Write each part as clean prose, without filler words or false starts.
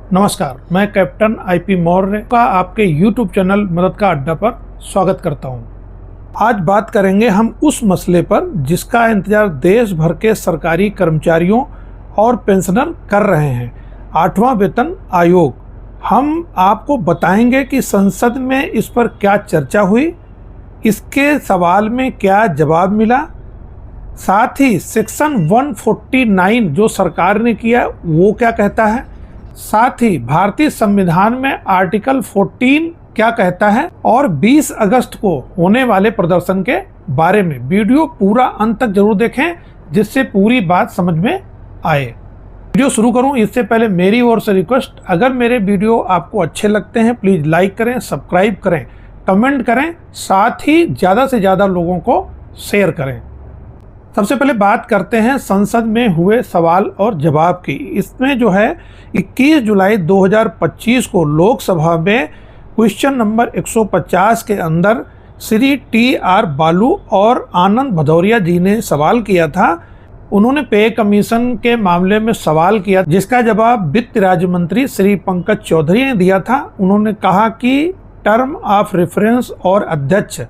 नमस्कार, मैं captain IP Maurya का आपके YouTube चैनल मदद का अड्डा पर स्वागत करता हूं। आज बात करेंगे हम उस मसले पर जिसका इंतजार देश भर के सरकारी कर्मचारियों और पेंशनर कर रहे हैं, 8वां वेतन आयोग। हम आपको बताएंगे कि संसद में इस पर क्या चर्चा हुई, इसके सवाल में क्या जवाब मिला, साथ ही सेक्शन 149 जो सरकार ने किया वो क्या कहता है, साथ ही भारतीय संविधान में आर्टिकल 14 क्या कहता है और 20 अगस्त को होने वाले प्रदर्शन के बारे में। वीडियो पूरा अंत तक जरूर देखें जिससे पूरी बात समझ में आए। वीडियो शुरू करूं इससे पहले मेरी ओर से रिक्वेस्ट, अगर मेरे वीडियो आपको अच्छे लगते हैं प्लीज़ लाइक करें, सब्सक्राइब करें, कमेंट करें, साथ ही ज़्यादा से ज़्यादा लोगों को शेयर करें। सबसे पहले बात करते हैं संसद में हुए सवाल और जवाब की। इसमें जो है 21 जुलाई 2025 को लोकसभा में क्वेश्चन नंबर 150 के अंदर श्री TR बालू और आनंद भदौरिया जी ने सवाल किया था। उन्होंने पे कमीशन के मामले में सवाल किया जिसका जवाब वित्त राज्य मंत्री श्री पंकज चौधरी ने दिया था। उन्होंने कहा कि टर्म ऑफ रेफरेंस और अध्यक्ष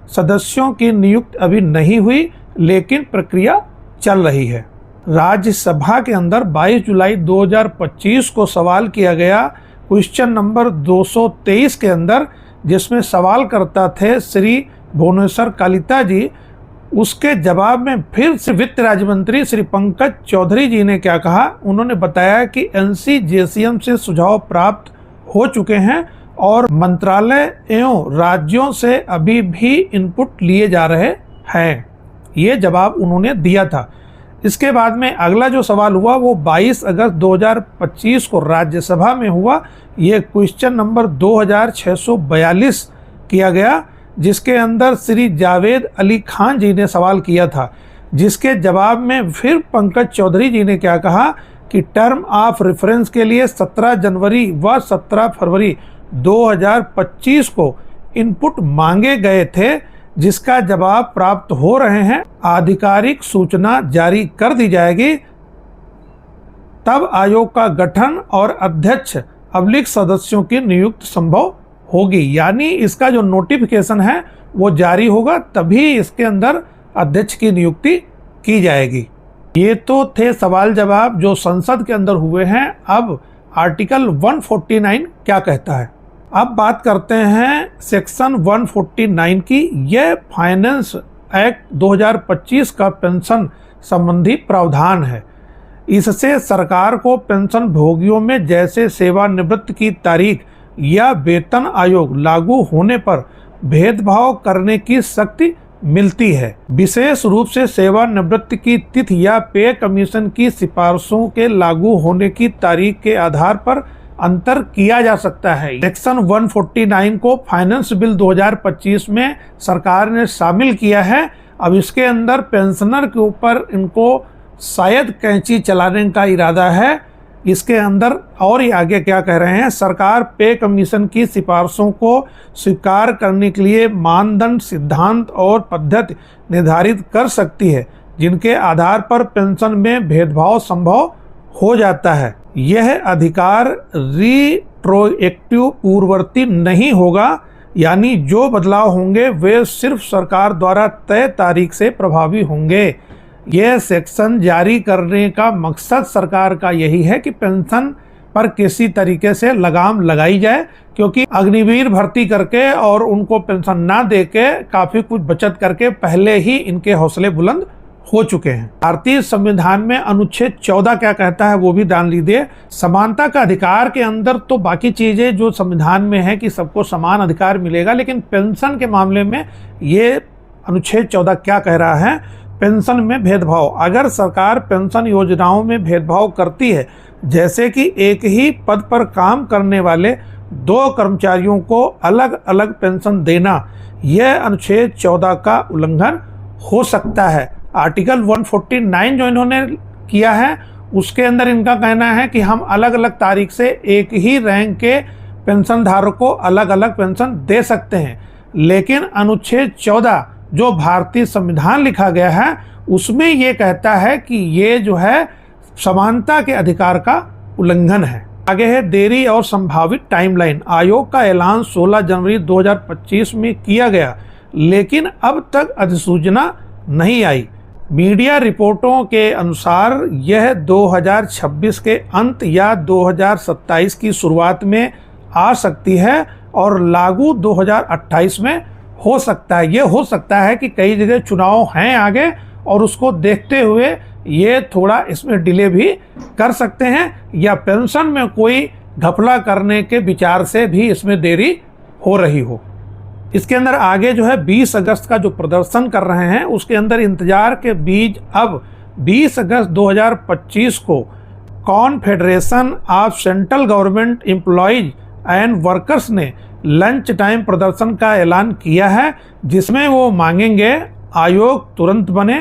सदस्यों की नियुक्ति अभी नहीं हुई लेकिन प्रक्रिया चल रही है। राज्यसभा के अंदर 22 जुलाई 2025 को सवाल किया गया क्वेश्चन नंबर 223 के अंदर, जिसमें सवाल करता थे श्री भुवनेश्वर कलिता जी। उसके जवाब में फिर से वित्त राज्य मंत्री श्री पंकज चौधरी जी ने क्या कहा, उन्होंने बताया कि NCJCM से सुझाव प्राप्त हो चुके हैं और मंत्रालय एवं राज्यों से अभी भी इनपुट लिए जा रहे हैं। ये जवाब उन्होंने दिया था। इसके बाद में अगला जो सवाल हुआ वो 22 अगस्त 2025 को राज्यसभा में हुआ। ये क्वेश्चन नंबर 2642 किया गया, जिसके अंदर श्री जावेद अली खान जी ने सवाल किया था, जिसके जवाब में फिर पंकज चौधरी जी ने क्या कहा कि टर्म ऑफ रेफरेंस के लिए 17 जनवरी व 17 फरवरी 2025 को इनपुट मांगे गए थे, जिसका जवाब प्राप्त हो रहे हैं। आधिकारिक सूचना जारी कर दी जाएगी, तब आयोग का गठन और अध्यक्ष अवलिक सदस्यों की नियुक्ति संभव होगी। यानी इसका जो नोटिफिकेशन है वो जारी होगा, तभी इसके अंदर अध्यक्ष की नियुक्ति की जाएगी। ये तो थे सवाल जवाब जो संसद के अंदर हुए हैं। अब आर्टिकल 149 क्या कहता है। अब बात करते हैं सेक्शन 149 की। यह फाइनेंस एक्ट 2025 का पेंशन संबंधी प्रावधान है। इससे सरकार को पेंशन भोगियों में जैसे सेवानिवृत्ति की तारीख या वेतन आयोग लागू होने पर भेदभाव करने की शक्ति मिलती है। विशेष रूप से सेवानिवृत्ति की तिथि या पे कमीशन की सिफारिशों के लागू होने की तारीख के आधार पर अंतर किया जा सकता है। सेक्शन 149 को फाइनेंस बिल 2025 में सरकार ने शामिल किया है। अब इसके अंदर पेंशनर के ऊपर इनको शायद कैंची चलाने का इरादा है। इसके अंदर और ही आगे क्या कह रहे हैं, सरकार पे कमीशन की सिफारिशों को स्वीकार करने के लिए मानदंड, सिद्धांत और पद्धति निर्धारित कर सकती है जिनके आधार पर पेंशन में भेदभाव संभव हो जाता है। यह अधिकार रिट्रोएक्टिव पूर्ववर्ती नहीं होगा, यानी जो बदलाव होंगे वे सिर्फ सरकार द्वारा तय तारीख से प्रभावी होंगे। यह सेक्शन जारी करने का मकसद सरकार का यही है कि पेंशन पर किसी तरीके से लगाम लगाई जाए, क्योंकि अग्निवीर भर्ती करके और उनको पेंशन ना देके काफ़ी कुछ बचत करके पहले ही इनके हौसले बुलंद हो चुके हैं। भारतीय संविधान में अनुच्छेद 14 क्या कहता है वो भी जान लीजिए। समानता का अधिकार के अंदर तो बाकी चीजें जो संविधान में है कि सबको समान अधिकार मिलेगा, लेकिन पेंशन के मामले में ये अनुच्छेद 14 क्या कह रहा है, पेंशन में भेदभाव। अगर सरकार पेंशन योजनाओं में भेदभाव करती है, जैसे कि एक ही पद पर काम करने वाले 2 कर्मचारियों को अलग अलग पेंशन देना, यह अनुच्छेद 14 का उल्लंघन हो सकता है। आर्टिकल 149 जो इन्होंने किया है उसके अंदर इनका कहना है कि हम अलग अलग तारीख से एक ही रैंक के पेंशन धारक को अलग अलग पेंशन दे सकते हैं, लेकिन अनुच्छेद 14 जो भारतीय संविधान लिखा गया है उसमें ये कहता है कि ये जो है समानता के अधिकार का उल्लंघन है। आगे है देरी और संभावित टाइमलाइन। आयोग का ऐलान 16 जनवरी 2025 में किया गया, लेकिन अब तक अधिसूचना नहीं आई। मीडिया रिपोर्टों के अनुसार यह 2026 के अंत या 2027 की शुरुआत में आ सकती है और लागू 2028 में हो सकता है। ये हो सकता है कि कई जगह चुनाव हैं आगे और उसको देखते हुए ये थोड़ा इसमें डिले भी कर सकते हैं, या पेंशन में कोई घपला करने के विचार से भी इसमें देरी हो रही हो। इसके अंदर आगे जो है 20 अगस्त का जो प्रदर्शन कर रहे हैं उसके अंदर इंतजार के बीच अब 20 अगस्त 2025 को confederation of central government employees and workers ने लंच टाइम प्रदर्शन का ऐलान किया है, जिसमें वो मांगेंगे आयोग तुरंत बने,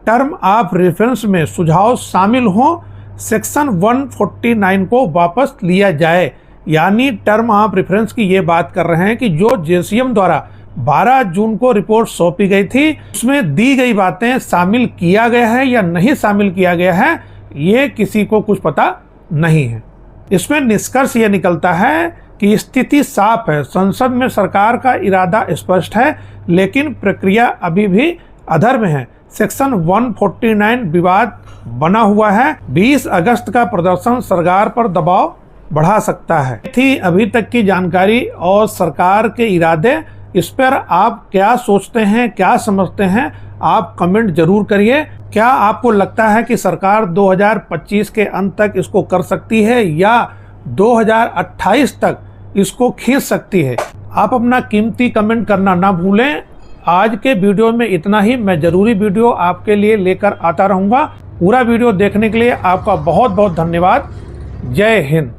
टर्म ऑफ रेफरेंस में सुझाव शामिल हों, सेक्शन 149 को वापस लिया जाए। यानी टर्म ऑफ रेफरेंस की ये बात कर रहे हैं कि जो जेसीएम द्वारा 12 जून को रिपोर्ट सौंपी गई थी उसमें दी गई बातें शामिल किया गया है या नहीं शामिल किया गया है, ये किसी को कुछ पता नहीं है। इसमें निष्कर्ष ये निकलता है कि स्थिति साफ है, संसद में सरकार का इरादा स्पष्ट है, लेकिन प्रक्रिया अभी भी अधर में है। सेक्शन 149 विवाद बना हुआ है। 20 अगस्त का प्रदर्शन सरकार पर दबाव बढ़ा सकता है। थी अभी तक की जानकारी और सरकार के इरादे। इस पर आप क्या सोचते हैं, क्या समझते हैं, आप कमेंट जरूर करिए। क्या आपको लगता है कि सरकार 2025 के अंत तक इसको कर सकती है या 2028 तक इसको खींच सकती है? आप अपना कीमती कमेंट करना ना भूलें। आज के वीडियो में इतना ही। मैं ज़रूरी वीडियो आपके लिए लेकर आता रहूँगा। पूरा वीडियो देखने के लिए आपका बहुत बहुत धन्यवाद। जय हिंद।